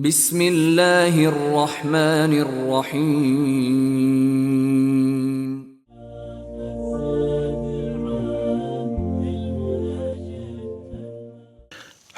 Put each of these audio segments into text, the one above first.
بسم اللہ الرحمن الرحیم۔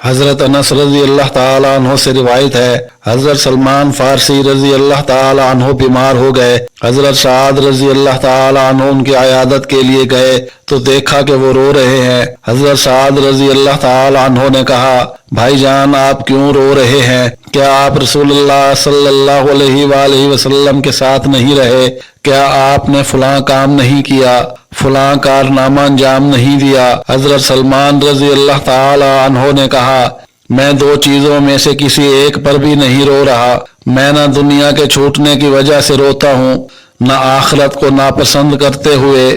حضرت انس رضی اللہ تعالیٰ عنہ سے روایت ہے، حضرت سلمان فارسی رضی اللہ تعالیٰ عنہ بیمار ہو گئے۔ حضرت سعد رضی اللہ تعالیٰ عنہ ان کی عیادت کے لیے گئے تو دیکھا کہ وہ رو رہے ہیں۔ حضرت سعد رضی اللہ تعالیٰ عنہ نے کہا، بھائی جان آپ کیوں رو رہے ہیں؟ کیا آپ رسول اللہ صلی اللہ علیہ وآلہ وسلم کے ساتھ نہیں رہے؟ کیا آپ نے فلاں کام نہیں کیا، فلاں کارنامہ انجام نہیں دیا؟ حضرت سلمان رضی اللہ تعالی عنہ نے کہا، میں دو چیزوں میں سے کسی ایک پر بھی نہیں رو رہا۔ میں نہ دنیا کے چھوٹنے کی وجہ سے روتا ہوں، نہ آخرت کو ناپسند کرتے ہوئے،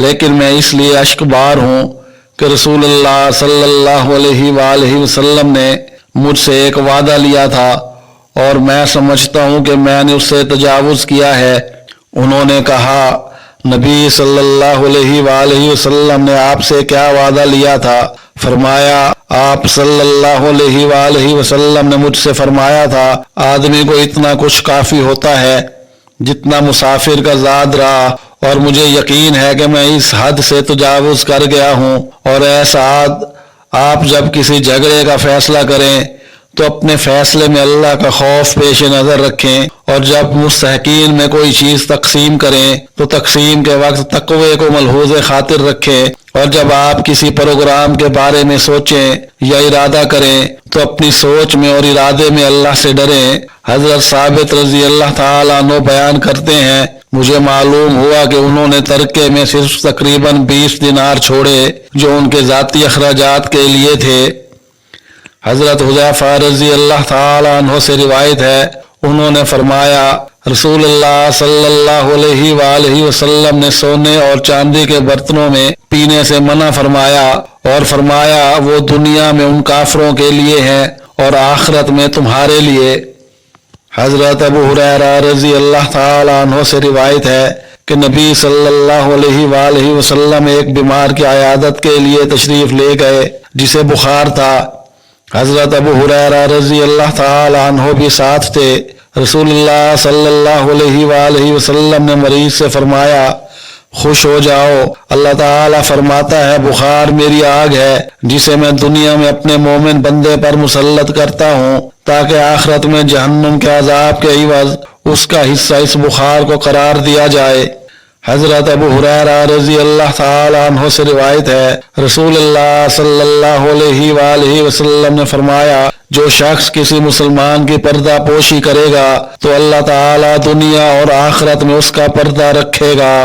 لیکن میں اس لیے اشک بار ہوں کہ رسول اللہ صلی اللہ علیہ وآلہ وسلم نے مجھ سے ایک وعدہ لیا تھا اور میں سمجھتا ہوں کہ میں نے اس سے تجاوز کیا ہے۔ انہوں نے کہا، نبی صلی اللہ علیہ وآلہ وسلم نے آپ سے کیا وعدہ لیا تھا؟ فرمایا، آپ صلی اللہ علیہ وآلہ وسلم نے مجھ سے فرمایا تھا، آدمی کو اتنا کچھ کافی ہوتا ہے جتنا مسافر کا زاد رہا، اور مجھے یقین ہے کہ میں اس حد سے تجاوز کر گیا ہوں۔ اور اے سعد، آپ جب کسی جھگڑے کا فیصلہ کریں تو اپنے فیصلے میں اللہ کا خوف پیش نظر رکھیں، اور جب مستحقین میں کوئی چیز تقسیم کریں تو تقسیم کے وقت تقوی کو ملحوظ خاطر رکھیں، اور جب آپ کسی پروگرام کے بارے میں سوچیں یا ارادہ کریں تو اپنی سوچ میں اور ارادے میں اللہ سے ڈریں۔ حضرت ثابت رضی اللہ تعالیٰ عنہ بیان کرتے ہیں، مجھے معلوم ہوا کہ انہوں نے ترکے میں صرف تقریباً 20 دینار چھوڑے جو ان کے ذاتی اخراجات کے لیے تھے۔ حضرت حذیفہ رضی اللہ تعالیٰ عنہ سے روایت ہے، انہوں نے فرمایا، رسول اللہ صلی اللہ علیہ وآلہ وسلم نے سونے اور چاندی کے برتنوں میں پینے سے منع فرمایا، اور فرمایا وہ دنیا میں ان کافروں کے لیے ہیں اور آخرت میں تمہارے لیے۔ حضرت ابو ہریرہ رضی اللہ تعالیٰ عنہ سے روایت ہے کہ نبی صلی اللہ علیہ وآلہ وسلم ایک بیمار کی عیادت کے لیے تشریف لے گئے جسے بخار تھا۔ حضرت ابو ہریرہ رضی اللہ تعالی عنہ بھی ساتھ تھے۔ رسول اللہ صلی اللہ علیہ وآلہ وسلم نے مریض سے فرمایا، خوش ہو جاؤ، اللہ تعالیٰ فرماتا ہے بخار میری آگ ہے جسے میں دنیا میں اپنے مومن بندے پر مسلط کرتا ہوں تاکہ آخرت میں جہنم کے عذاب کے عوض اس کا حصہ اس بخار کو قرار دیا جائے۔ حضرت ابو ہریرہ رضی اللہ تعالی عنہ سے روایت ہے، رسول اللہ صلی اللہ علیہ وآلہ وسلم نے فرمایا، جو شخص کسی مسلمان کی پردہ پوشی کرے گا تو اللہ تعالی دنیا اور آخرت میں اس کا پردہ رکھے گا۔